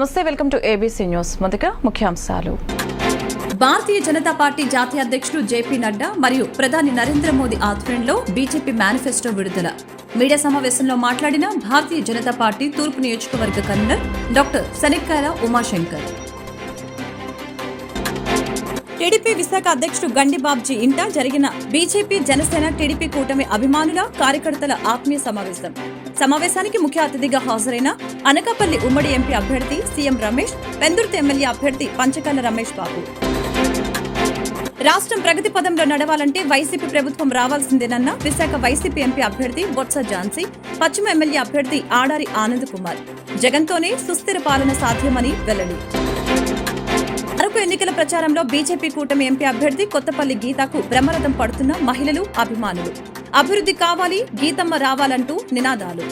నమస్తే, welcome to ABC news. మొదట ముఖ్యాంశాలు. భారతీయ జనతా పార్టీ జాతీయ అధ్యక్షులు జేపీ నడ్డా మరియు ప్రధాని నరేంద్ర మోదీ ఆధ్వర్యంలో బీజేపీ మేనిఫెస్టో విడుదల. మీడియా సమావేశంలో మాట్లాడిన భారతీయ జనతా పార్టీ తూర్పు నియోజకవర్గ convener doctor Sanakkayala Umashankar. TDP Visakha అధ్యక్షుడు గండి బాబ్జీ ఇంట జరిగిన బీజేపీ జనసేన టీడీపీ కూటమి అభిమానుల కార్యకర్తల ఆత్మీయ సమావేశం. సమావేశానికి ముఖ్య అతిథిగా హాజరైన అనకాపల్లి ఉమ్మడి ఎంపీ అభ్యర్థి సీఎం రమేష్, పెందుర్తి ఎమ్మెల్యే అభ్యర్థి పంచకల్ల రమేష్ బాబు. రాష్ట్రం ప్రగతి పదంలో నడవాలంటే వైసీపీ ప్రభుత్వం రావాల్సిందేనన్న విశాఖ వైసీపీ ఎంపీ అభ్యర్థి బొత్స ఝాన్సీ, పశ్చిమ ఎమ్మెల్యే అభ్యర్థి ఆడారి ఆనంద్ కుమార్. జగన్తోనే సుస్థిర పాలన సాధ్యమని వెల్లడి. అరకు ఎన్నికల ప్రచారంలో బీజేపీ కూటమి ఎంపీ అభ్యర్థి కొత్తపల్లి గీతకు బ్రహ్మరథం పడుతున్న మహిళలు, అభిమానులు. అభివృద్ధి కావాలి, గీతమ్మ రావాలంటూ నినాదాలు.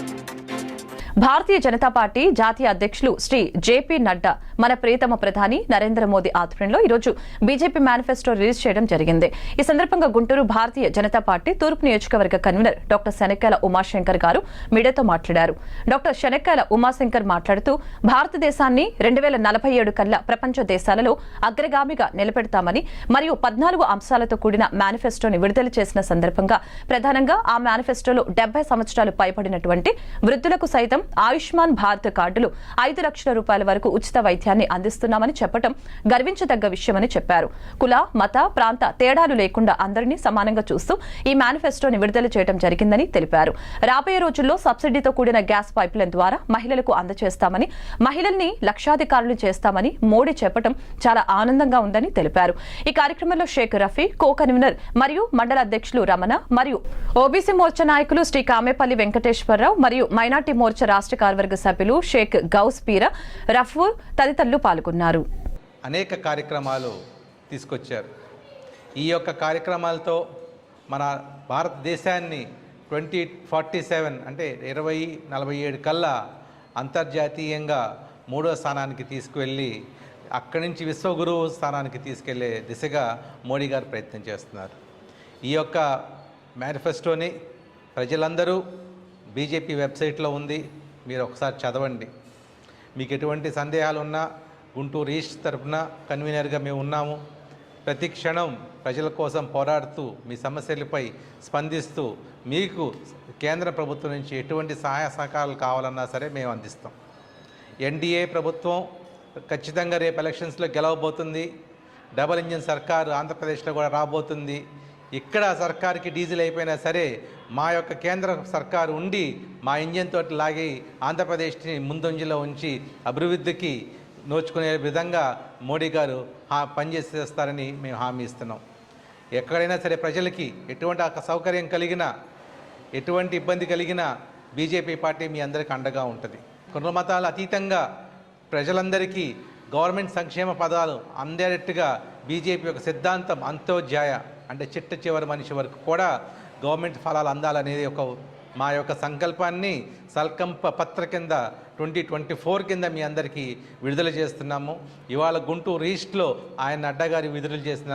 భారతీయ జనతా పార్టీ జాతీయ అధ్యక్షులు శ్రీ జేపీ నడ్డా మన ప్రియతమ ప్రధాని నరేంద్ర మోదీ ఆధ్వర్యంలో ఈరోజు బీజేపీ మేనిఫెస్టో రిలీజ్ చేయడం జరిగింది. ఈ సందర్భంగా గుంటూరు భారతీయ జనతా పార్టీ తూర్పు నియోజకవర్గ కన్వీనర్ డాక్టర్ శనక్కాయల ఉమాశంకర్ గారు మీడియాతో మాట్లాడారు. డాక్టర్ శనక్కాయల ఉమాశంకర్ మాట్లాడుతూ భారతదేశాన్ని 2047 కల్లా ప్రపంచ దేశాలలో అగ్రగామిగా నిలబెడతామని మరియు 14 అంశాలతో కూడిన మేనిఫెస్టోని విడుదల చేసిన సందర్భంగా ప్రధానంగా ఆ మేనిఫెస్టోలో 70 సంవత్సరాలు పైబడినటువంటి వృద్ధులకు సైతం ఆయుష్మాన్ భారత్ కార్డులు 5 లక్షల రూపాయల వరకు ఉచిత వైద్యాన్ని అందిస్తున్నామని చెప్పడం గర్వించదగ్గ విషయమని చెప్పారు. కుల, మత, ప్రాంత తేడాలు లేకుండా అందరినీ సమానంగా చూస్తూ ఈ మేనిఫెస్టోని విడుదల చేయడం జరిగిందని తెలిపారు. రాబోయే రోజుల్లో సబ్సిడీతో కూడిన గ్యాస్ పైప్లైన్ ద్వారా మహిళలకు అందజేస్తామని, మహిళల్ని లక్షాధికారులు చేస్తామని మోడీ చెప్పడం చాలా ఆనందంగా ఉందని తెలిపారు. ఈ కార్యక్రమంలో షేక్ రఫీ, కో కన్వీనర్ మరియు మండల అధ్యక్షులు రమణ మరియు ఓబీసీ మోర్చా నాయకులు శ్రీ కామేపల్లి వెంకటేశ్వరరావు మరియు మైనార్టీ మోర్చా రాష్ట్ర కార్యవర్గ సభ్యులు షేక్ గౌస్ పీర, రఫూర్ తదితరులు పాల్గొన్నారు. అనేక కార్యక్రమాలు తీసుకొచ్చారు. ఈ యొక్క కార్యక్రమాలతో మన భారతదేశాన్ని 2047 అంటే 2047 కల్లా అంతర్జాతీయంగా 3వ స్థానానికి తీసుకువెళ్ళి అక్కడి నుంచి విశ్వగురువు స్థానానికి తీసుకెళ్లే దిశగా మోడీ గారు ప్రయత్నం చేస్తున్నారు. ఈ యొక్క మేనిఫెస్టోని ప్రజలందరూ బీజేపీ వెబ్సైట్లో ఉంది, మీరు ఒకసారి చదవండి. మీకు ఎటువంటి సందేహాలు ఉన్నా గుంటూరు ఈస్ట్ తరఫున కన్వీనర్గా మేము ఉన్నాము. ప్రతి క్షణం ప్రజల కోసం పోరాడుతూ మీ సమస్యలపై స్పందిస్తూ మీకు కేంద్ర ప్రభుత్వం నుంచి ఎటువంటి సహాయ సహకారాలు కావాలన్నా సరే మేము అందిస్తాం. ఎన్డీఏ ప్రభుత్వం ఖచ్చితంగా రేపు ఎలక్షన్స్లో గెలవబోతుంది. డబుల్ ఇంజిన్ సర్కారు ఆంధ్రప్రదేశ్లో కూడా రాబోతుంది. ఇక్కడ సర్కారుకి డీజిల్ అయిపోయినా సరే మా యొక్క కేంద్ర సర్కారు ఉండి మా ఇంజన్ తోటి లాగి ఆంధ్రప్రదేశ్ని ముందంజలో ఉంచి అభివృద్ధికి నోచుకునే విధంగా మోడీ గారు పనిచేసేస్తారని మేము హామీ ఇస్తున్నాం. ఎక్కడైనా సరే ప్రజలకి ఎటువంటి సౌకర్యం కలిగినా, ఎటువంటి ఇబ్బంది కలిగినా బీజేపీ పార్టీ మీ అందరికీ అండగా ఉంటుంది. కుల మతాల అతీతంగా ప్రజలందరికీ గవర్నమెంట్ సంక్షేమ పదాలు అందేటట్టుగా బీజేపీ యొక్క సిద్ధాంతం అంత్యోధ్యాయ అంటే చిట్ట చివరి మనిషి వరకు కూడా గవర్నమెంట్ ఫలాలు అందాలనేది మా యొక్క సంకల్పాన్ని సంకల్ప పత్ర కింద 2024 కింద మీ అందరికీ విడుదల చేస్తున్నాము. ఇవాళ గుంటూరు ఈస్ట్లో ఆయన నడ్డా గారి విడుదల చేసిన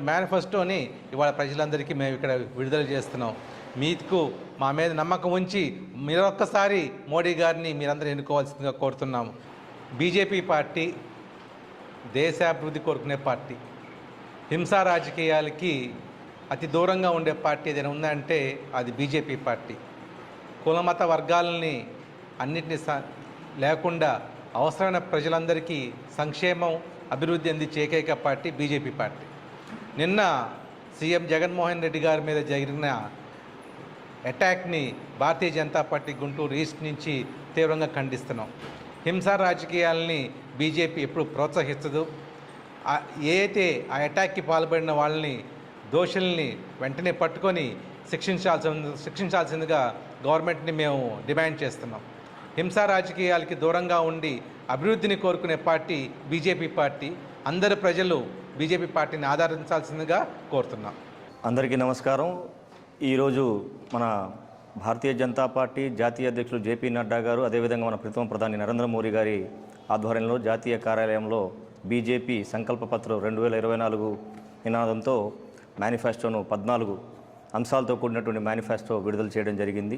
మేనిఫెస్టోని ఇవాళ ప్రజలందరికీ మేము ఇక్కడ విడుదల చేస్తున్నాం. మీకు మా మీద నమ్మకం ఉంచి మీరొక్కసారి మోడీ గారిని మీరందరూ ఎన్నుకోవాల్సిందిగా కోరుతున్నాము. బీజేపీ పార్టీ దేశాభివృద్ధి కోరుకునే పార్టీ. హింసా రాజకీయాలకి అతి దూరంగా ఉండే పార్టీ ఏదైనా ఉందంటే అది బీజేపీ పార్టీ. కులమత వర్గాలని అన్నింటినీ లేకుండా అవసరమైన ప్రజలందరికీ సంక్షేమం, అభివృద్ధి అందించే ఏకైక పార్టీ బీజేపీ పార్టీ. నిన్న సీఎం జగన్మోహన్ రెడ్డి గారి మీద జరిగిన అటాక్ని భారతీయ జనతా పార్టీ గుంటూరు ఈస్ట్ నుంచి తీవ్రంగా ఖండిస్తున్నాం. హింసా రాజకీయాలని బీజేపీ ఎప్పుడు ప్రోత్సహించదు. ఏదైతే ఆ అటాక్కి పాల్పడిన వాళ్ళని, దోషుల్ని వెంటనే పట్టుకొని శిక్షించాల్సిందిగా గవర్నమెంట్ని మేము డిమాండ్ చేస్తున్నాం. హింసా రాజకీయాలకి దూరంగా ఉండి అభివృద్ధిని కోరుకునే పార్టీ బీజేపీ పార్టీ. అందరు ప్రజలు బీజేపీ పార్టీని ఆదరించాల్సిందిగా కోరుతున్నాం. అందరికీ నమస్కారం. ఈరోజు మన భారతీయ జనతా పార్టీ జాతీయ అధ్యక్షులు జేపీ నడ్డా గారు, అదేవిధంగా మన ప్రీతమ ప్రధాని నరేంద్ర మోదీ గారి ఆధ్వర్యంలో జాతీయ కార్యాలయంలో బీజేపీ సంకల్ప పత్రం 2024 నినాదంతో మేనిఫెస్టోను 14 అంశాలతో కూడినటువంటి మేనిఫెస్టో విడుదల చేయడం జరిగింది.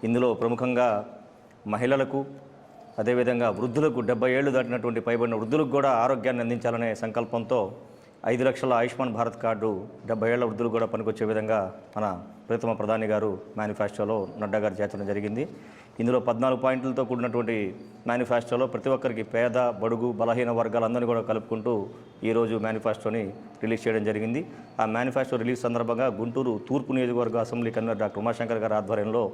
ఇందులో ప్రముఖంగా మహిళలకు, అదేవిధంగా వృద్ధులకు 70 ఏళ్లు దాటినటువంటి పైబడిన వృద్ధులకు కూడా ఆరోగ్యాన్ని అందించాలనే సంకల్పంతో 5 లక్షల ఆయుష్మాన్ భారత్ కార్డు 70 ఏళ్ల వృద్ధులకు కూడా పనికొచ్చే విధంగా మన ప్రీతమ ప్రధాని గారు మేనిఫెస్టోలో నడ్డా గారు చేర్చడం జరిగింది. ఇందులో 14 పాయింట్లతో కూడినటువంటి మేనిఫెస్టోలో ప్రతి ఒక్కరికి పేద, బడుగు, బలహీన వర్గాలందరినీ కూడా కలుపుకుంటూ ఈరోజు మేనిఫెస్టోని రిలీజ్ చేయడం జరిగింది. ఆ మేనిఫెస్టో రిలీజ్ సందర్భంగా గుంటూరు తూర్పు నియోజకవర్గ అసెంబ్లీ కన్వీనర్ డాక్టర్ ఉమాశంకర్ గారి ఆధ్వర్యంలో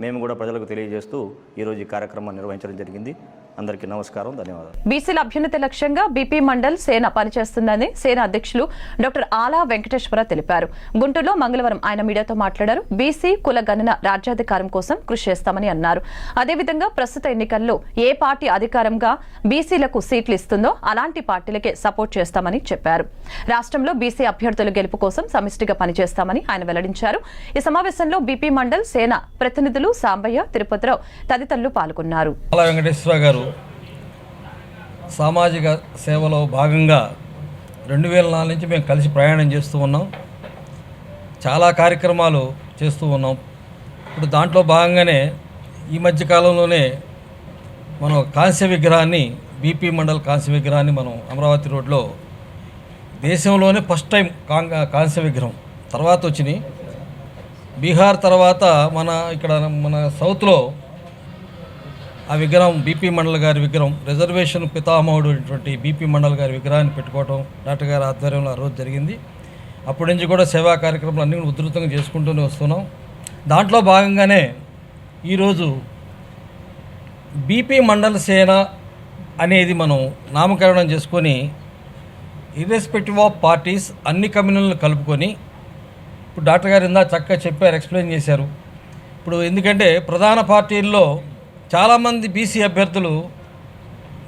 మేము కూడా ప్రజలకు తెలియజేస్తూ ఈరోజు ఈ కార్యక్రమాన్ని నిర్వహించడం జరిగింది. అందరికీ నమస్కారం, ధన్యవాదాలు. బీసీల అభ్యున్నతి లక్ష్యంగా బీపీ మండల్ సేన పనిచేస్తుందని సేన అధ్యక్షులు డాక్టర్ ఆలా వెంకటేశ్వర తెలిపారు. గుంటూరులో మంగళవారం ఆయన మీడియాతో మాట్లాడారు. బీసీ కుల గణన రాజ్యాధికారం కోసం కృషి చేస్తామని అన్నారు. అదేవిధంగా ప్రస్తుత ఎన్నికల్లో ఏ పార్టీ అధికారంగా బీసీలకు సీట్లు ఇస్తుందో అలాంటి పార్టీలకే సపోర్ట్ చేస్తామని చెప్పారు. రాష్ట్రంలో బీసీ అభ్యర్థుల గెలుపు కోసం సమిష్టిగా పనిచేస్తామని ఆయన వెల్లడించారు. ఈ సమావేశంలో బీపీ మండల్ సేన ప్రతినిధులు సాంబయ్య, తిరుపతిరావు తదితరులు పాల్గొన్నారు. వెంకటేశ్వర గారు సామాజిక సేవలో భాగంగా 2004 నుంచి మేము కలిసి ప్రయాణం చేస్తూ ఉన్నాం. చాలా కార్యక్రమాలు చేస్తూ ఉన్నాం. ఇప్పుడు దాంట్లో భాగంగానే ఈ మధ్య కాలంలోనే మనం కాంస్య విగ్రహాన్ని, బీపీ మండల్ కాంస్య విగ్రహాన్ని మనం అమరావతి రోడ్లో దేశంలోనే ఫస్ట్ టైం కాంస్య విగ్రహం తర్వాత వచ్చినాయి. బీహార్ తర్వాత మన సౌత్లో ఆ విగ్రహం బీపీ మండల్ గారి విగ్రహం, రిజర్వేషన్ పితామహుడు అయినటువంటి బీపీ మండల్ గారి విగ్రహాన్ని పెట్టుకోవడం డాక్టర్ గారి ఆధ్వర్యంలో ఆ రోజు జరిగింది. అప్పటి నుంచి కూడా సేవా కార్యక్రమాలు అన్నీ ఉధృతంగా చేసుకుంటూనే వస్తున్నాం. దాంట్లో భాగంగానే ఈరోజు బీపీ మండల్ సేన అనేది మనం నామకరణం చేసుకొని ఇర్రెస్పెక్టివ్ ఆఫ్ పార్టీస్ అన్ని కమ్యూనిటీలను కలుపుకొని, ఇప్పుడు డాక్టర్ గారు ఇందా చక్కగా చెప్పారు, ఎక్స్ప్లెయిన్ చేశారు. ఇప్పుడు ఎందుకంటే ప్రధాన పార్టీల్లో చాలామంది బీసీ అభ్యర్థులు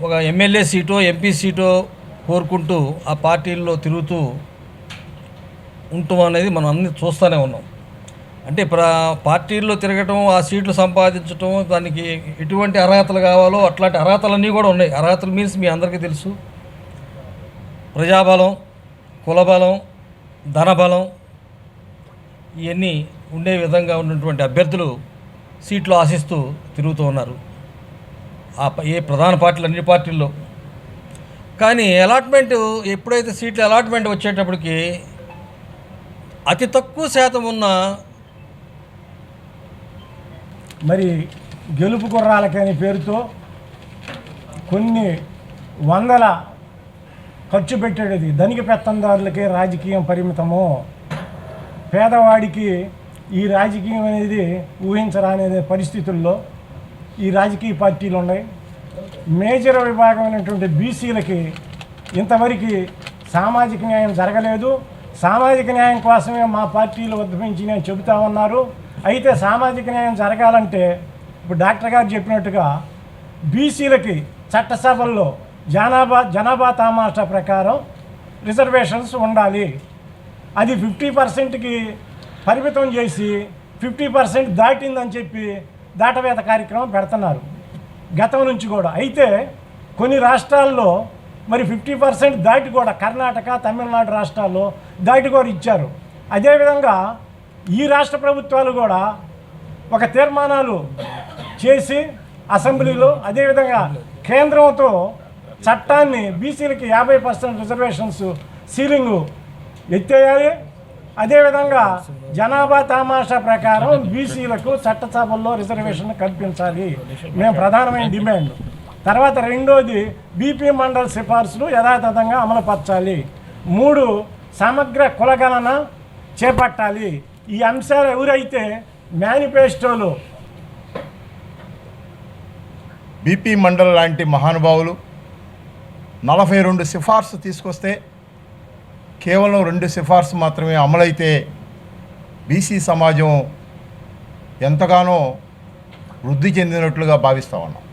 ఒక ఎమ్మెల్యే సీటో, ఎంపీ సీటో కోరుకుంటూ ఆ పార్టీల్లో తిరుగుతూ ఉండటం అనేది మనం అన్ని చూస్తూనే ఉన్నాం. అంటే పార్టీల్లో తిరగటం, ఆ సీట్లు సంపాదించడం, దానికి ఎటువంటి అర్హతలు కావాలో అట్లాంటి అర్హతలన్నీ కూడా ఉన్నాయి. అర్హతలు మీన్స్ మీ అందరికీ తెలుసు. ప్రజాబలం, కులబలం, ధనబలం ఇవన్నీ ఉండే విధంగా ఉన్నటువంటి అభ్యర్థులు సీట్లు ఆశిస్తూ తిరుగుతూ ఉన్నారు ఏ ప్రధాన పార్టీలు, అన్ని పార్టీల్లో. కానీ అలాట్మెంట్, ఎప్పుడైతే సీట్లు అలాట్మెంట్ వచ్చేటప్పటికి అతి తక్కువ శాతం ఉన్న మరి గెలుపు గుర్రాలకని పేరుతో కొన్ని వందల ఖర్చు పెట్టేది ధనిక పెత్తందారులకే రాజకీయం పరిమితము, పేదవాడికి ఈ రాజకీయం అనేది ఊహించరానే పరిస్థితుల్లో ఈ రాజకీయ పార్టీలు ఉన్నాయి. మేజర్ విభాగమైనటువంటి బీసీలకి ఇంతవరకు సామాజిక న్యాయం జరగలేదు. సామాజిక న్యాయం కోసమే మా పార్టీలు ఉద్యమించి నేను చెబుతా ఉన్నారు. అయితే సామాజిక న్యాయం జరగాలంటే ఇప్పుడు డాక్టర్ గారు చెప్పినట్టుగా బీసీలకి చట్టసభల్లో జనాభా తామాషా ప్రకారం రిజర్వేషన్స్ ఉండాలి. అది 50%కి పరిమితం చేసి 50% దాటిందని చెప్పి దాటవేత కార్యక్రమం పెడుతున్నారు గతం నుంచి కూడా. అయితే కొన్ని రాష్ట్రాల్లో మరి 50% దాటి కూడా, కర్ణాటక, తమిళనాడు రాష్ట్రాల్లో దాటి కూడా ఇచ్చారు. అదేవిధంగా ఈ రాష్ట్ర ప్రభుత్వాలు కూడా ఒక తీర్మానాలు చేసి అసెంబ్లీలో, అదేవిధంగా కేంద్రంతో చట్టాన్ని బీసీలకి 50% రిజర్వేషన్స్ సీలింగు ఎత్తేయాలి. అదేవిధంగా జనాభా తామాషా ప్రకారం బీసీలకు చట్టసభల్లో రిజర్వేషన్ కల్పించాలి, మేము ప్రధానమైన డిమాండ్. తర్వాత రెండోది బీపీ మండల్ సిఫార్సులు యథాతథంగా అమలుపరచాలి. 3 సమగ్ర కులగణన చేపట్టాలి. ఈ అంశాలు ఎవరైతే మేనిఫెస్టోలో బీపీ మండల్ లాంటి మహానుభావులు 42 సిఫార్సు తీసుకొస్తే కేవలం 2 సిఫార్సు మాత్రమే అమలైతే బీసీ సమాజం ఎంతగానో వృద్ధి చెందినట్లుగా భావిస్తూ ఉన్నాం.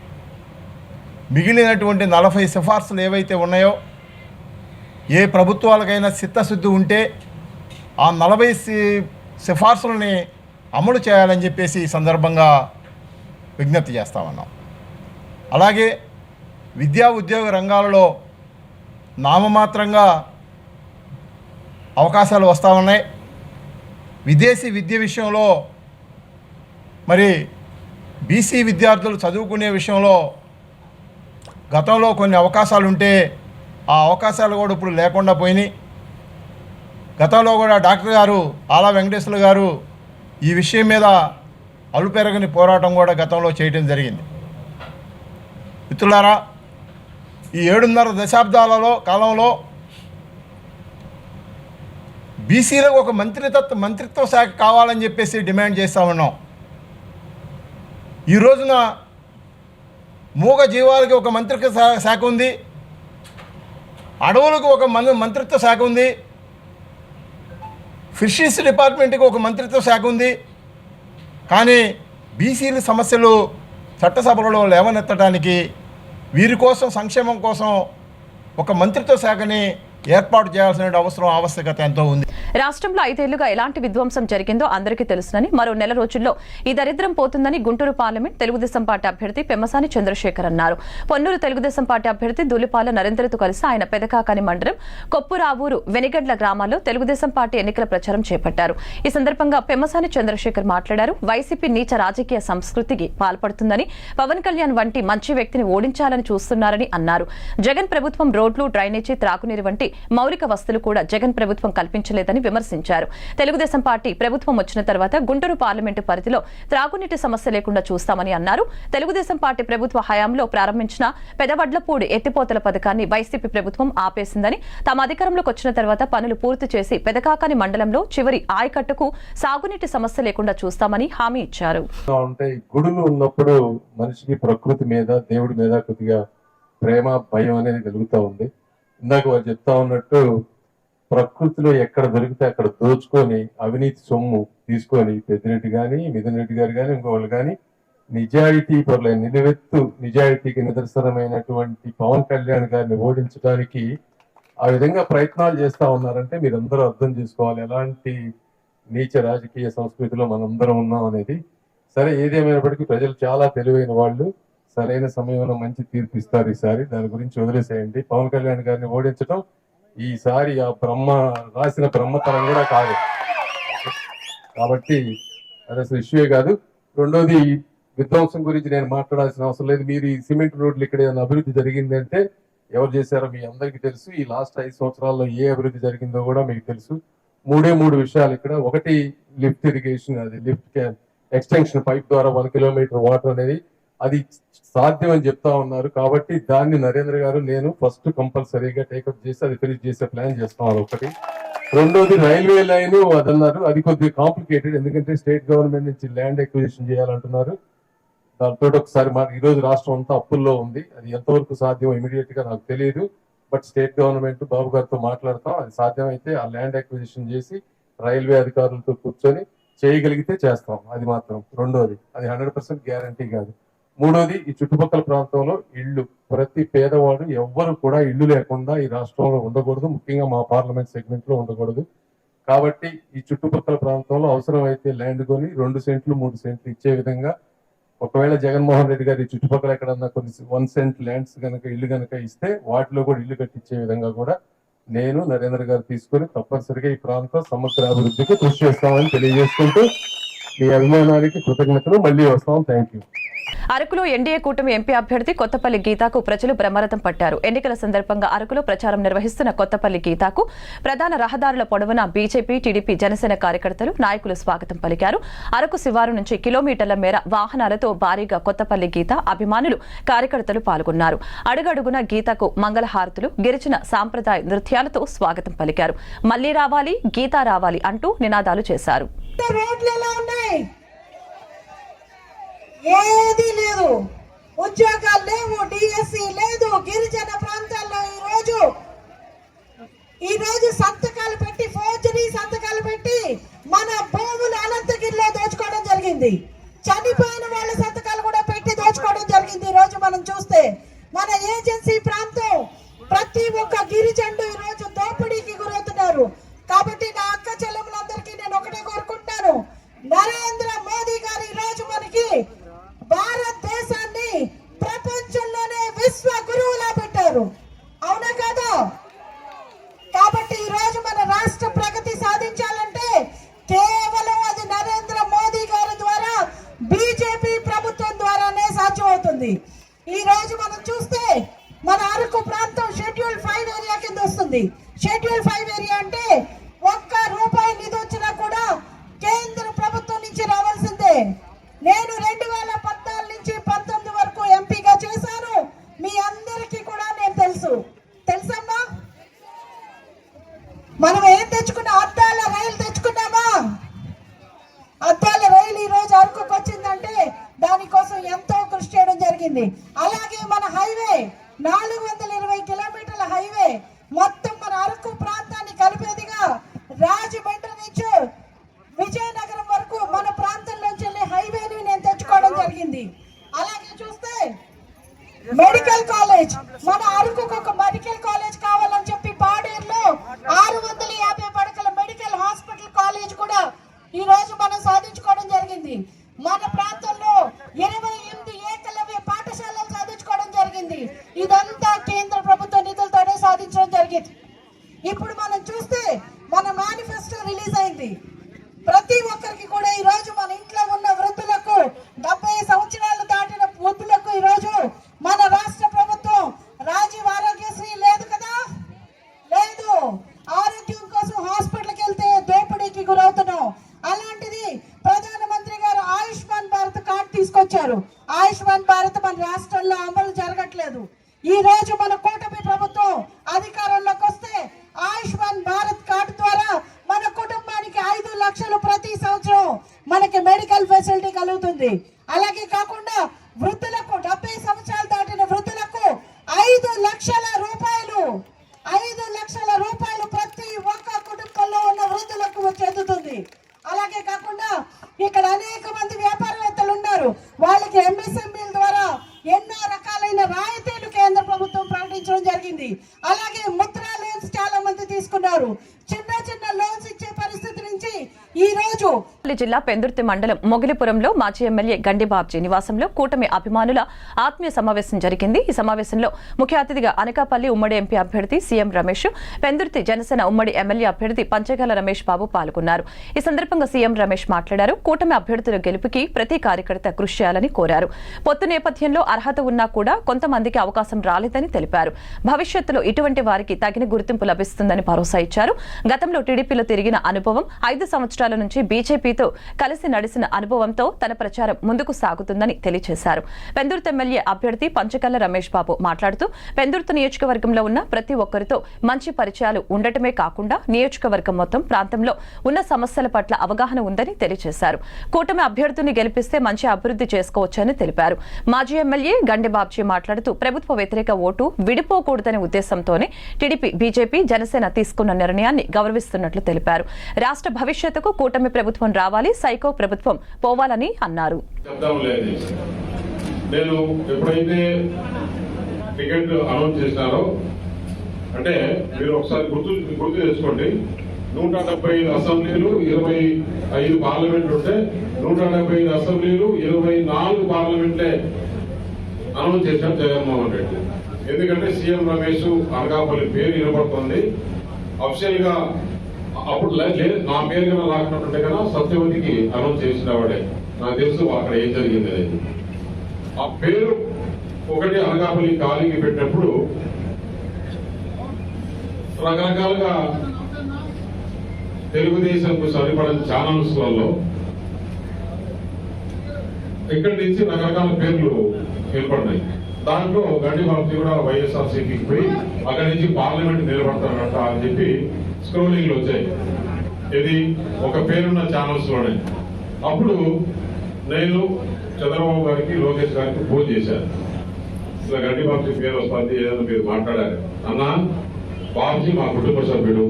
మిగిలినటువంటి 40 సిఫార్సులు ఏవైతే ఉన్నాయో, ఏ ప్రభుత్వాలకైనా చిత్తశుద్ధి ఉంటే ఆ 40 సిఫార్సులని అమలు చేయాలని చెప్పేసి ఈ సందర్భంగా విజ్ఞప్తి చేస్తూ ఉన్నాం. అలాగే విద్యా ఉద్యోగ రంగాలలో నామమాత్రంగా అవకాశాలు వస్తూ ఉన్నాయి. విదేశీ విద్య విషయంలో మరి బీసీ విద్యార్థులు చదువుకునే విషయంలో గతంలో కొన్ని అవకాశాలు ఉంటే ఆ అవకాశాలు కూడా ఇప్పుడు లేకుండా పోయినాయి. గతంలో కూడా డాక్టర్ గారు ఆలా వెంకటేశ్వర గారు ఈ విషయం మీద అలుపెరగని పోరాటం కూడా గతంలో చేయడం జరిగింది. మిత్రులారా, ఈ 7.5 దశాబ్దాలలో కాలంలో బీసీలకు ఒక మంత్రిత్వ శాఖ కావాలని చెప్పేసి డిమాండ్ చేస్తూ ఉన్నాం. ఈ రోజున మూగ జీవాలకి ఒక మంత్రిత్వ శాఖ ఉంది, అడవులకు ఒక మంత్రిత్వ శాఖ ఉంది, ఫిషరీస్ డిపార్ట్మెంట్కి ఒక మంత్రిత్వ శాఖ ఉంది. కానీ బీసీల సమస్యలు చట్టసభలలో లేవనెత్తడానికి, వీరి కోసం సంక్షేమం కోసం ఒక మంత్రిత్వ శాఖని ఏర్పాటు చేయాల్సిన ఆవశ్యకత ఎంతో ఉంది. రాష్ట్రంలో 5 ఏళ్లుగా ఎలాంటి విధ్వంసం జరిగిందో అందరికీ తెలుసునని, మరో నెల రోజుల్లో ఈ దరిద్రం పోతుందని గుంటూరు పార్లమెంట్ తెలుగుదేశం పార్టీ అభ్యర్థి పెమ్మసాని చంద్రశేఖర్ అన్నారు. పొన్నూరు తెలుగుదేశం పార్టీ అభ్యర్థి ధూళిపాల నరేంద్రతో కలిసి ఆయన పెదకాకాని మండలం కొప్పురావూరు వెనిగడ్ల గ్రామాల్లో తెలుగుదేశం పార్టీ ఎన్నికల ప్రచారం చేపట్టారు. ఈ సందర్భంగా పెమ్మసాని చంద్రశేఖర్ మాట్లాడారు. వైసీపీ నీచ రాజకీయ సంస్కృతికి పాల్పడుతుందని, పవన్ కళ్యాణ్ వంటి మంచి వ్యక్తిని ఓడించాలని చూస్తున్నారని అన్నారు. జగన్ ప్రభుత్వం రోడ్లు, డ్రైనేజీ, త్రాగునీరు వంటి మౌలిక వసతులు కూడా జగన్ ప్రభుత్వం కల్పించలేదని విమర్శించారు. తెలుగుదేశం పార్టీ ప్రభుత్వం వచ్చిన తర్వాత గుంటూరు పార్లమెంటు పరిధిలో త్రాగునీటి సమస్య లేకుండా చూస్తామని అన్నారు. తెలుగుదేశం పార్టీ ప్రభుత్వ హయాంలో ప్రారంభించిన పెదవడ్లపూడి ఎత్తిపోతల పథకాన్ని వైసీపీ ప్రభుత్వం ఆపేసిందని, తమ అధికారంలోకి వచ్చిన తర్వాత పనులు పూర్తి చేసి పెదకాకాని మండలంలో చివరి ఆయకట్టుకు సాగునీటి సమస్య లేకుండా చూస్తామని హామీ ఇచ్చారు. గుడులు ఉన్నప్పుడు మనిషికి ప్రకృతి మీద, దేవుడి మీద కొద్దిగా ప్రేమ, భయం అనేది కలుగుతూ ఉంది. ఇందాక వారు చెప్తా ఉన్నట్టు ప్రకృతిలో ఎక్కడ దొరికితే అక్కడ దోచుకొని అవినీతి సొమ్ము తీసుకొని పెద్దిరెడ్డి కానీ, మిథున్ రెడ్డి గారు కానీ, ఇంకోళ్ళు కానీ నిజాయితీ పరుల నిలువెత్తు నిజాయితీకి నిదర్శనమైనటువంటి పవన్ కళ్యాణ్ గారిని ఓడించడానికి ఆ విధంగా ప్రయత్నాలు చేస్తూ ఉన్నారంటే మీరందరూ అర్థం చేసుకోవాలి ఎలాంటి నీచ రాజకీయ సంస్కృతిలో మనందరం ఉన్నాం అనేది. సరే, ఏదేమైనప్పటికీ ప్రజలు చాలా తెలివైన వాళ్ళు, సరైన సమయంలో మంచి తీర్పు ఇస్తారు. ఈసారి దాని గురించి వదిలేసేయండి. పవన్ కళ్యాణ్ గారిని ఓడించడం ఈసారి ఆ రాసిన బ్రహ్మతరం కూడా కాదు కాబట్టి అది అసలు ఇష్యూయే కాదు. రెండోది, విధ్వంసం గురించి నేను మాట్లాడాల్సిన అవసరం లేదు. మీరు ఈ సిమెంట్ రోడ్లు ఇక్కడ ఏదైనా అభివృద్ధి జరిగిందంటే ఎవరు చేశారో మీ అందరికీ తెలుసు. ఈ లాస్ట్ 5 సంవత్సరాల్లో ఏ అభివృద్ధి జరిగిందో కూడా మీకు తెలుసు. 3 విషయాలు ఇక్కడ. ఒకటి, లిఫ్ట్ ఇరిగేషన్, అది లిఫ్ట్ ఎక్స్టెన్షన్ పైప్ ద్వారా 1 కిలోమీటర్ వాటర్ అనేది అది సాధ్యం అని చెప్తా ఉన్నారు. కాబట్టి దాన్ని నరేంద్ర గారు, నేను ఫస్ట్ కంపల్సరీగా టేకప్ చేసి అది ఫినిష్ చేసే ప్లాన్ చేస్తాం. అది ఒకటి. రెండోది, రైల్వే లైన్ అదన్నారు, అది కొద్దిగా కాంప్లికేటెడ్, ఎందుకంటే స్టేట్ గవర్నమెంట్ నుంచి ల్యాండ్ ఎక్విజిషన్ చేయాలంటున్నారు. దాంతో ఒకసారి ఈ రోజు రాష్ట్రం అంతా అప్పుల్లో ఉంది. అది ఎంతవరకు సాధ్యం ఇమీడియట్ గా నాకు తెలియదు. బట్ స్టేట్ గవర్నమెంట్ బాబు గారితో మాట్లాడతాం. అది సాధ్యమైతే ఆ ల్యాండ్ ఎక్విజిషన్ చేసి రైల్వే అధికారులతో కూర్చొని చేయగలిగితే చేస్తాం. అది మాత్రం రెండోది. అది 100% గ్యారంటీ కాదు. మూడోది, ఈ చుట్టుపక్కల ప్రాంతంలో ఇళ్లు, ప్రతి పేదవాడు ఎవ్వరు కూడా ఇళ్లు లేకుండా ఈ రాష్ట్రంలో ఉండకూడదు, ముఖ్యంగా మా పార్లమెంట్ సెగ్మెంట్ లో ఉండకూడదు. కాబట్టి ఈ చుట్టుపక్కల ప్రాంతంలో అవసరమైతే ల్యాండ్ కొని 2 సెంట్లు 3 సెంట్లు ఇచ్చే విధంగా, ఒకవేళ జగన్మోహన్ రెడ్డి గారి చుట్టుపక్కల ఎక్కడన్నా కొన్ని 1 సెంట్ ల్యాండ్స్ కనుక ఇల్లు కనుక ఇస్తే వాటిలో కూడా ఇల్లు కట్టించే విధంగా కూడా నేను, నరేంద్ర గారు తీసుకొని తప్పనిసరిగా ఈ ప్రాంతం సమగ్ర అభివృద్ధికి కృషి చేస్తామని తెలియజేసుకుంటూ మీ అభిమానానికి కృతజ్ఞతలు. మళ్ళీ వస్తాం. Thank you. అరకులో ఎన్డీఏ కూటమి ఎంపీ అభ్యర్థి కొత్తపల్లి గీతాకు ప్రజలు బ్రహ్మరథం పట్టారు. ఎన్నికల సందర్భంగా అరకులో ప్రచారం నిర్వహిస్తున్న కొత్తపల్లి గీతాకు ప్రధాన రహదారుల పొడవున బీజేపీ, టీడీపీ, జనసేన కార్యకర్తలు, నాయకులు స్వాగతం పలికారు. అరకు శివారు నుంచి కిలోమీటర్ల మేర వాహనాలతో భారీగా కొత్తపల్లి గీత అభిమానులు, కార్యకర్తలు పాల్గొన్నారు. అడుగడుగున గీతకు మంగళహారతులు, గిరిజన సాంప్రదాయ నృత్యాలతో స్వాగతం పలికారు. మళ్లీ రావాలి, గీత రావాలి అంటూ నినాదాలు చేశారు. ఏది లేదు, ఉద్యోగాలు లేవు, డిఎస్సి లేదు. గిరిజన ప్రాంతాల్లో ఈ రోజు సంతకాలు పెట్టి, ఫోర్జరీ సంతకాలు పెట్టి మన భూములు అనంతగిరిలో దోచుకోవడం జరిగింది. చనిపోయిన వాళ్ళ సంతకాలు కూడా పెట్టి దోచుకోవడం జరిగింది. ఈ రోజు మనం చూస్తే మన ఏజెన్సీ ప్రాంతం ప్రతి ఒక్క గిరిజనుడు ఈ రోజు దోపిడీకి గురవుతున్నారు. కాబట్టి నా అక్క చెల్లెములందరికీ నేను ఒకటే కోరుకుంటాను, నరేంద్ర మోదీ గారు ఈ రోజు మనకి భారతదేశాన్ని ప్రపంచంలోనే విశ్వ గురువులా పెట్టారు. అవునా కాదా? కాబట్టి ఈ రోజు మన రాష్ట్ర ప్రగతి సాధించాలంటే కేవలం అది నరేంద్ర మోదీ గారి ద్వారా, బీజేపీ ప్రభుత్వం ద్వారానే సాధ్యమవుతుంది. ఈ రోజు మనం చూస్తే అరకు ప్రాంతం షెడ్యూల్ 5 ఏరియా కింద వస్తుంది. షెడ్యూల్ 5 ఏరియా అంటే ₹1 నిధి వచ్చినా కూడా కేంద్ర ప్రభుత్వం నుంచి రావాల్సిందే. నేను 2014 నుంచి 19 వరకు ఎంపీగా చేశాను. మీ అందరికీ కూడా నేను తెలుసమ్మా. మనం ఏం తెచ్చుకున్నా? అద్దాల రైలు తెచ్చుకున్నామా? అద్దాల రైలు ఈ రోజు అరకుకు వచ్చిందంటే దానికోసం ఎంతో కృషి చేయడం జరిగింది. అలాగే మన హైవే 420 కిలోమీటర్ల హైవే మొత్తం మన అరకు ప్రాంతాన్ని కలిపేదిగా రాజమండ్రి నుంచి విజయనగరం వరకు మన ప్రాంతంలోంచి వెళ్ళే హైవేని నేను తెచ్చుకోవడం జరిగింది. అలాగే చూస్తే మెడికల్ కాలేజ్, మన అరకుకు ఒక మెడికల్ కాలేజ్ కావాలని చెప్పి పాడేరులో 650 పడకల మెడికల్ హాస్పిటల్ కాలేజ్ కూడా ఈ రోజు మనం సాధించుకోవడం జరిగింది. మన ప్రాంతంలో 28 ఏకలవ్య పాఠశాలలు సాధించుకోవడం జరిగింది. ఇదంతా కేంద్ర ప్రభుత్వ నిధులతోనే సాధించడం జరిగింది. ఇప్పుడు మనం చూస్తే మన మేనిఫెస్టో రిలీజ్ అయింది. ప్రతి ఒక్కరికి కూడా ఈ రోజు మన ఇంట్లో ఉన్న వృద్ధులకు 70 సంవత్సరాలు దాటిన వృద్ధులకు ఈ రోజు మన రాష్ట్ర ప్రభుత్వం రాజీవ్ ఆరోగ్యశ్రీ లేదు కదా, లేదు. ఆరోగ్యం కోసం హాస్పిటల్కి వెళ్తే దోపిడీకి గురవుతున్నాం. అలాంటిది ప్రధానమంత్రి గారు ఆయుష్మాన్ భారత్ కార్డు తీసుకొచ్చారు. ఆయుష్మాన్ భారత్ మన రాష్ట్రంలో అమలు జరగట్లేదు. ఈ రోజు మన కూటమి ప్రభుత్వం అధికారంలోకి వస్తే ఆయుష్మాన్ భారత్ కార్డు ద్వారా మన కుటుంబానికి 5 లక్షలు ప్రతి సంవత్సరం మనకి మెడికల్ ఫెసిలిటీ కలుగుతుంది. అలాగే కాకుండా వృద్ధులకు 70 సంవత్సరాలు దాటిన వృద్ధులకు 5 లక్షల రూపాయలు ప్రతి ఒక్క కుటుంబంలో ఉన్న వృద్ధులకు చెందుతుంది. అలాగే కాకుండా ఇక్కడ అనేక మంది వ్యాపారవేత్తలు ఉన్నారు. వాళ్ళకి ఎంఎస్ఎంఈల ద్వారా ఎన్నో రకాలైన రాయితీలు కేంద్ర ప్రభుత్వం ప్రకటించడం జరిగింది. అలాగే ముద్రా లోన్స్ చాలా మంది తీసుకున్నారు. చిన్న లోన్స్ ఇచ్చే పరిస్థితి నుంచి ఈ రోజు జిల్లా పెందుర్తి మండలం మొగిలిపురంలో మాజీ ఎమ్మెల్యే గండి బాబ్జీ నివాసంలో కూటమి అభిమానుల ఆత్మీయ సమావేశం జరిగింది. ఈ సమావేశంలో ముఖ్య అతిథిగా అనకాపల్లి ఉమ్మడి ఎంపీ అభ్యర్థి సీఎం రమేష్, పెందుర్తి జనసేన ఉమ్మడి ఎమ్మెల్యే అభ్యర్థి పంచగాల రమేష్ బాబు పాల్గొన్నారు. ఈ సందర్భంగా సీఎం రమేష్ మాట్లాడారు. కూటమి అభ్యర్థుల గెలుపుకి ప్రతి కార్యకర్త కృషి చేయాలని కోరారు. పొత్తు నేపథ్యంలో అర్హత ఉన్నా కూడా కొంతమందికి అవకాశం రాలేదని తెలిపారు. భవిష్యత్తులో ఇటువంటి వారికి తగిన గుర్తింపు లభిస్తుందని భరోసా ఇచ్చారు. గతంలో టీడీపీలో తిరిగిన అనుభవం, 5 సంవత్సరాల నుంచి బీజేపీతో కలిసి నడిచిన అనుభవంతో తన ప్రచారం ముందుకు సాగుతుందని తెలియజేశారు. పెందుర్తి ఎమ్మెల్యే అభ్యర్థి పంచకల్ల రమేష్ బాబు మాట్లాడుతూ పెందుర్తి నియోజకవర్గంలో ఉన్న ప్రతి ఒక్కరితో మంచి పరిచయాలు ఉండటమే కాకుండా నియోజకవర్గం మొత్తం ప్రాంతంలో ఉన్న సమస్యల పట్ల అవగాహన ఉందని తెలియజేశారు. కూటమి అభ్యర్థిని గెలిపిస్తే మంచి అభివృద్ధి చేసుకోవచ్చని తెలిపారు. మాజీ ఎమ్మెల్యే గండి బాబ్జీ మాట్లాడుతూ ప్రభుత్వ వ్యతిరేక ఓటు విడిపోకూడదనే ఉద్దేశంతోనే టీడీపీ, బీజేపీ, జనసేన తీసుకున్న నిర్ణయాన్ని గౌరవిస్తున్నట్లు తెలిపారు. రాష్ట్ర భవిష్యత్తుకు కూటమి ప్రభుత్వం రావాలి, సైకో ప్రభుత్వం పోవాలని అన్నారు. నేను ఎప్పుడైతే టికెట్ అనౌన్స్ చేసినారో అంటే మీరు ఒకసారి గుర్తు చేసుకోండి. 175 అసెంబ్లీలు, 25 పార్లమెంట్లు ఉంటే 175 అసెంబ్లీలు, 24 పార్లమెంట్లే అనౌన్స్ చేశారు జగన్మోహన్ రెడ్డి. ఎందుకంటే సీఎం రమేష్ అనకాపల్లి పేరు వినపడుతుంది. అఫిషియల్ గా అప్పుడు నా పేరు కన్నా రాకున్నట్టుంటే కదా సత్యవతికి అనౌన్స్ చేసిన వాడే. నాకు తెలుసు అక్కడ ఏం జరిగింది అనేది. ఆ పేరు ఒకటి అనకాపల్లి ఖాళీకి పెట్టినప్పుడు రకరకాలుగా తెలుగుదేశంకు సరిపడిన ఛానల్స్లలో ఇక్కడి నుంచి రకరకాల పేర్లు ఏర్పడినాయి. దాంట్లో గండి బాబ్జీ కూడా వైఎస్ఆర్సీపీకి పోయి అక్కడి నుంచి పార్లమెంట్ నిలబడతాడట అని చెప్పి స్క్రోలింగ్లు వచ్చాయి. ఇది ఒక పేరున్న ఛానల్స్ లోనే. అప్పుడు నేను చంద్రబాబు గారికి, లోకేష్ గారికి ఫోన్ చేశాను. ఇలా గండి బాబ్జీ పేరు వస్తుంది, ఏదైనా మీరు మాట్లాడారు అన్న. బాబ్జీ మా కుటుంబ సభ్యుడు,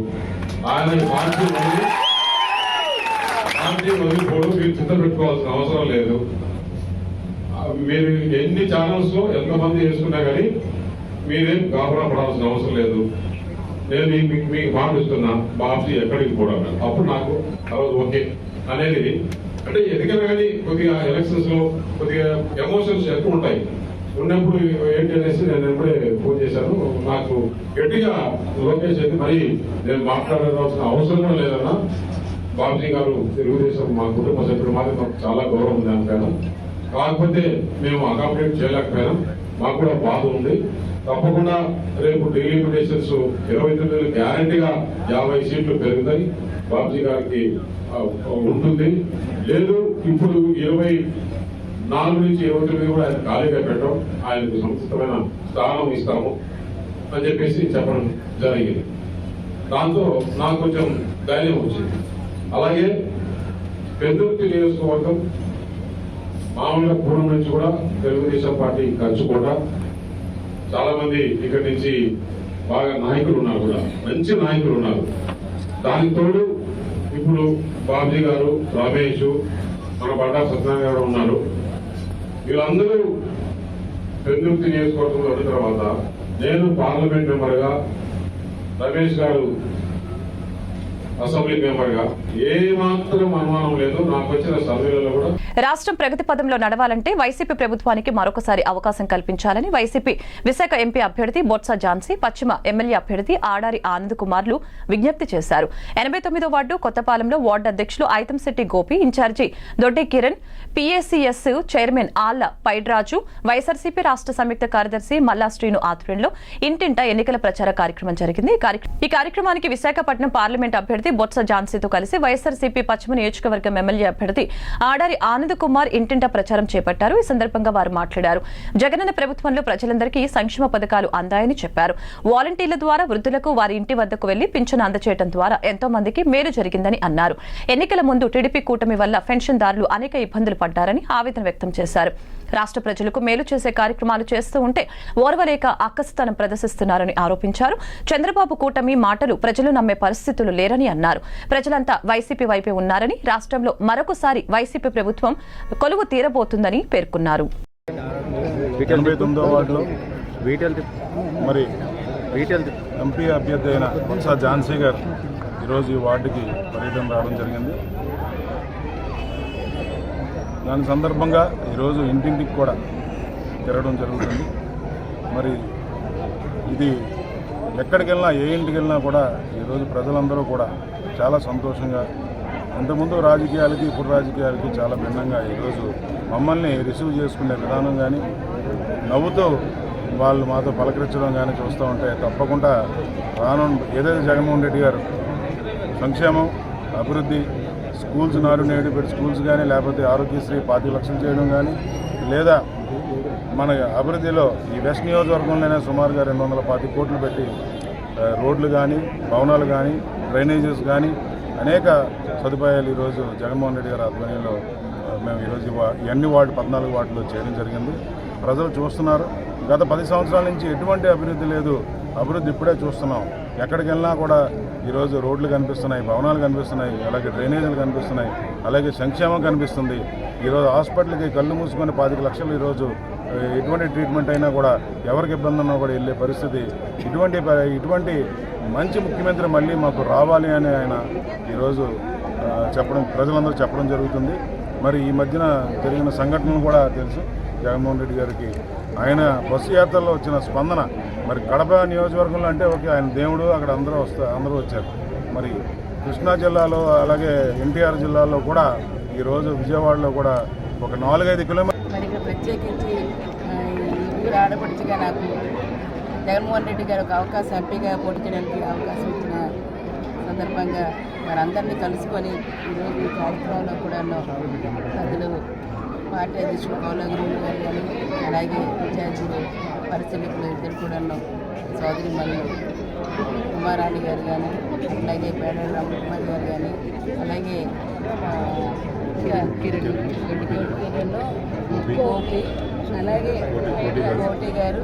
ఆయన పార్టీ వదిలిపోడు, మీరు చింత పెట్టుకోవాల్సిన అవసరం లేదు. మీరు ఎన్ని ఛానల్స్ లో ఎంతమంది చేసుకున్నా కానీ మీరేం గాబరా పడాల్సిన అవసరం లేదు. నేను మీకు మాటిస్తున్నా, బాబ్జీ ఎక్కడికి కూడా. అప్పుడు నాకు ఓకే అనేది. అంటే ఎందుకన్నా కానీ కొద్దిగా ఎలక్షన్స్ లో కొద్దిగా ఎమోషన్స్ ఎక్కువ ఉంటాయి. ఉన్నప్పుడు ఏంటి అనేసి నేను ఎప్పుడే ఫోన్ చేశాను. నాకు గట్టిగా లోకేష్ అయితే మరి నేను మాట్లాడాల్సిన అవసరం కూడా లేదన్నా. బాబ్జీ గారు తెలుగుదేశం మా కుటుంబ సభ్యుడు, మాది మాకు చాలా గౌరవం ఉంది అంటాను. కాకపోతే మేము అకామిడేట్ చేయలేకపోయినాం. మాకు కూడా బాధ ఉంది. తప్పకుండా రేపు డెలిమిటేషన్స్ 29 గ్యారంటీగా 50 సీట్లు పెరుగుతాయి. బాబుజీ గారికి ఉంటుంది. లేదు ఇప్పుడు 24 నుంచి 29 కూడా ఆయన ఖాళీగా పెట్టడం, ఆయనకు సముచితమైన స్థానం ఇస్తాము అని చెప్పేసి చెప్పడం జరిగింది. దాంతో నాకు కొంచెం ధైర్యం వచ్చింది. అలాగే పెద్దుర్తి నియోజకవర్గం మామూలుగా పూర్వం నుంచి కూడా తెలుగుదేశం పార్టీ ఖర్చు కూడా చాలా మంది ఇక్కడి నుంచి బాగా నాయకులు ఉన్నారు, కూడా మంచి నాయకులు ఉన్నారు. దానికి తోడు ఇప్పుడు బాబుజీ గారు, రమేష్, మన బండా సత్యనారాయణ గారు ఉన్నారు. వీళ్ళందరూ పెద్దుర్తి నియోజకవర్గంలో ఉన్న తర్వాత నేను పార్లమెంట్ మెంబర్గా, రమేష్ గారు అసెంబ్లీ మెంబర్గా ఏమాత్రం అనుమానం లేదు. నాకు వచ్చిన సర్వేలలో కూడా రాష్ట్రం ప్రగతి పదంలో నడవాలంటే వైసీపీ ప్రభుత్వానికి మరొకసారి అవకాశం కల్పించాలని వైసీపీ విశాఖ ఎంపీ అభ్యర్థి బొత్స ఝాన్సీ, పశ్చిమ ఎమ్మెల్యే అభ్యర్థి ఆడారి ఆనంద్ కుమార్లు విజ్ఞప్తి చేశారు. 89వ వార్డు కొత్తపాలెంలో వార్డు అధ్యక్షులు ఐతంశెట్టి గోపి, ఇన్ఛార్జి దొడ్డి కిరణ్, పీఏసీఎస్ చైర్మన్ ఆళ్ల పైడ్రాజు, వైఎస్ఆర్సీపీ రాష్ట్ర సంయుక్త కార్యదర్శి మల్లా శ్రీను ఆధ్వర్యంలో ఇంటింట ఎన్నికల ప్రచార కార్యక్రమం జరిగింది. ఈ కార్యక్రమానికి విశాఖపట్నం పార్లమెంట్ అభ్యర్థి బొత్స ఝాన్సీతో కలిసి వైఎస్ఆర్సీపీ పశ్చిమ నియోజకవర్గం ఎమ్మెల్యే అభ్యర్థి ఆడారి ఆనంద్ కుమార్ ఇంటింట ప్రచారం చేపట్టారు. ఈ సందర్భంగా వారు మాట్లాడారు. జగనన్న ప్రభుత్వంలో ప్రజలందరికీ సంక్షేమ పథకాలు అందాయని చెప్పారు. వాలంటీర్ల ద్వారా వృద్ధులకు వారి ఇంటి వద్దకు వెళ్లి పింఛను అందజేయడం ద్వారా ఎంతో మందికి మేలు జరిగిందని అన్నారు. ఎన్నికల ముందు టీడీపీ కూటమి వల్ల పెన్షన్దారులు అనేక ఇబ్బందులు పడ్డారని ఆవేదన వ్యక్తం చేశారు. రాష్ట్ర ప్రజలకు మేలు చేసే కార్యక్రమాలు చేస్తూ ఉంటే ఓర్వలేక అక్కసుతనం ప్రదర్శిస్తున్నారని ఆరోపించారు. చంద్రబాబు కూటమి మాటలు ప్రజలు నమ్మే పరిస్థితులు లేరని అన్నారు. ప్రజలంతా వైసీపీ వైపే ఉన్నారని, రాష్ట్రంలో మరొకసారి వైసీపీ ప్రభుత్వం కొలువు తీరబోతుందని పేర్కొన్నారు. ఎంపీ అభ్యర్థి అయిన బొత్స ఝాన్సీ గారు ఈరోజు ఈ వార్డుకి పర్యటన రావడం జరిగింది. దాని సందర్భంగా ఈరోజు ఇంటింటికి కూడా తిరగడం జరుగుతుంది. మరి ఇది ఎక్కడికి వెళ్ళినా, ఏ ఇంటికి వెళ్ళినా కూడా ఈరోజు ప్రజలందరూ కూడా చాలా సంతోషంగా, ఇంతకుముందు రాజకీయాలకి ఇప్పుడు రాజకీయాలకి చాలా భిన్నంగా ఈరోజు మమ్మల్ని రిసీవ్ చేసుకునే విధానం కానీ, నవ్వుతూ వాళ్ళు మాతో పలకరించడం కానీ చూస్తూ ఉంటే తప్పకుండా ఏదైతే జగన్మోహన్ రెడ్డి గారు సంక్షేమం, అభివృద్ధి, స్కూల్స్ నాడు పెట్టి స్కూల్స్ కానీ, లేకపోతే ఆరోగ్యశ్రీ 25 లక్షలు చేయడం కానీ, లేదా మన అభివృద్ధిలో ఈ వెస్ట్ నియోజకవర్గంలోనే సుమారుగా 225 కోట్లు పెట్టి రోడ్లు కానీ, భవనాలు కానీ, డ్రైనేజెస్ కానీ అనేక సదుపాయాలు ఈరోజు జగన్మోహన్ రెడ్డి గారి ఆధ్వర్యంలో మేము ఈరోజు అన్ని 14 వార్డులో చేయడం జరిగింది. ప్రజలు చూస్తున్నారు. గత 10 సంవత్సరాల నుంచి ఎటువంటి అభివృద్ధి లేదు. అభివృద్ధి ఇప్పుడే చూస్తున్నాం. ఎక్కడికి వెళ్ళినా కూడా ఈరోజు రోడ్లు కనిపిస్తున్నాయి, భవనాలు కనిపిస్తున్నాయి, అలాగే డ్రైనేజీలు కనిపిస్తున్నాయి, అలాగే సంక్షేమం కనిపిస్తుంది. ఈరోజు హాస్పిటల్కి కళ్ళు మూసుకొని 25 లక్షలు ఈరోజు ఎటువంటి ట్రీట్మెంట్ అయినా కూడా, ఎవరికి ఇబ్బంది ఉన్నా కూడా వెళ్ళే పరిస్థితి. ఇటువంటి మంచి ముఖ్యమంత్రి మళ్ళీ మాకు రావాలి అని ఆయన ఈరోజు ప్రజలందరూ చెప్పడం జరుగుతుంది. మరి ఈ మధ్యన జరిగిన సంఘటనలు కూడా తెలుసు జగన్మోహన్ రెడ్డి గారికి. ఆయన బస్సు యాత్రలో వచ్చిన స్పందన, మరి కడప నియోజకవర్గంలో అంటే ఓకే, ఆయన దేవుడు, అక్కడ అందరూ వచ్చారు. మరి కృష్ణా జిల్లాలో, అలాగే ఎన్టీఆర్ జిల్లాలో కూడా ఈరోజు విజయవాడలో కూడా ఒక 4-5 కిలోమీటర్లు. మరి ఇక్కడ ప్రత్యేకించి ఊరు ఆడపడుచుగా నాకు జగన్మోహన్ రెడ్డి గారు ఒక అవకాశం, ఎంపీగా పోటీ చేయడానికి అవకాశం ఇచ్చిన సందర్భంగా వారందరినీ కలుసుకొని ఈరోజు ఈ కార్యక్రమంలో కూడా పెద్దలు పార్టీ అధ్యక్షుడు కౌల గురువు గారు కానీ, అలాగే ఇన్ఛార్జీలు పరిశీలకులు ఇద్దరు కూడా సోదరి మల్లి కుమారాణి గారు కానీ, అలాగే పేడ రామకుమార్ గారు కానీ, అలాగే కిరణ్ గోపి, అలాగే కోటి గారు,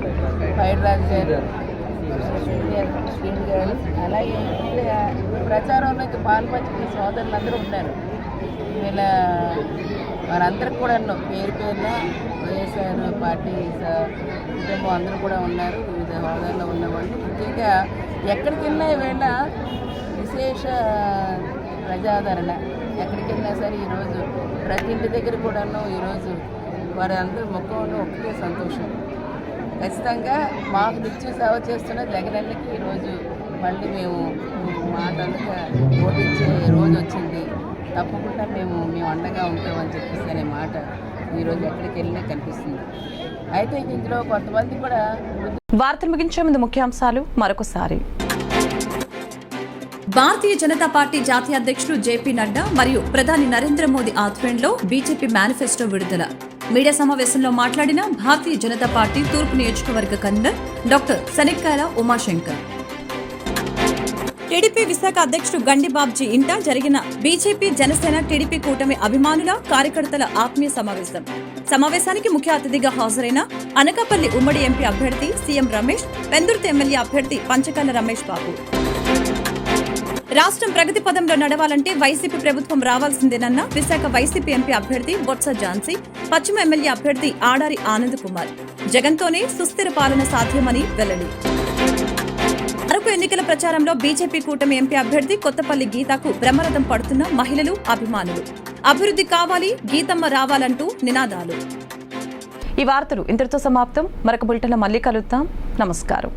పైడ్రాజ్ గారు, శ్రీని గారు, అలాగే ప్రచారంలోకి పాల్పంచుకునే సోదరులందరూ ఉన్నారు. వీళ్ళ వారందరికి కూడా పేరు పేరున వైఎస్ఆర్ పార్టీ కుటుంబం అందరూ కూడా ఉన్నారు. వివిధ హోదాల్లో ఉన్నవాళ్ళు. ముఖ్యంగా ఎక్కడికి వెళ్ళినా వీళ్ళ విశేష ప్రజాదరణ. ఎక్కడికి వెళ్ళినా సరే ఈరోజు ప్రతి ఇంటి దగ్గర కూడాను ఈరోజు వారి అందరూ ముఖంలో ఒకటే సంతోషం. ఖచ్చితంగా మాకు నిత్య సేవ చేస్తున్న జగనన్నకి ఈరోజు మళ్ళీ మేము మాటలుగా ఓటించే రోజు వచ్చింది. తప్పకుండా మేము అండగా ఉంటామని చెప్పేసి అనే మాట ఈరోజు ఎక్కడికి వెళ్ళినా కనిపిస్తుంది. అయితే ఇందులో కొంతమంది కూడా వార్తలు ముగించే ముందు ముఖ్యాంశాలు మరొకసారి. భారతీయ జనతా పార్టీ జాతీయ అధ్యక్షులు జేపీ నడ్డా మరియు ప్రధాని నరేంద్ర మోదీ ఆధ్వర్యంలో బీజేపీ మేనిఫెస్టో విడుదల. మీడియా సమావేశంలో మాట్లాడిన భారతీయ జనతా పార్టీ తూర్పు నియోజకవర్గ convener doctor Sanikkayala Umashankar. TDP Visakha అధ్యక్షుడు గండి బాబ్జీ ఇంట జరిగిన బీజేపీ జనసేన టీడీపీ కూటమి అభిమానుల కార్యకర్తల ఆత్మీయ సమావేశం. సమావేశానికి ముఖ్య అతిథిగా హాజరైన అనకాపల్లి ఉమ్మడి ఎంపీ అభ్యర్థి సీఎం రమేష్, పెందుర్తి ఎమ్మెల్యే అభ్యర్థి పంచకల్ల రమేష్ బాబు. రాష్ట్రం ప్రగతి పదంలో నడవాలంటే వైసీపీ ప్రభుత్వం రావాల్సిందేనన్న విశాఖ వైసీపీ ఎంపీ అభ్యర్థి బొత్స ఝాన్సీ, పశ్చిమ ఎమ్మెల్యే అభ్యర్థి ఆడారి ఆనంద్ కుమార్. జగన్తోనే సుస్థిర పాలన సాధ్యమని వెల్లడి. అరకు ఎన్నికల ప్రచారంలో బీజేపీ కూటమి ఎంపీ అభ్యర్థి కొత్తపల్లి గీతకు బ్రహ్మరథం పడుతున్న మహిళలు, అభిమానులు. అభివృద్ధి కావాలి, గీతమ్మ రావాలంటూ నినాదాలు. ఈ వార్తలు ఇంతటితో సమాప్తం. మరొక బులెటిన్లో మళ్ళీ కలుద్దాం. నమస్కారం.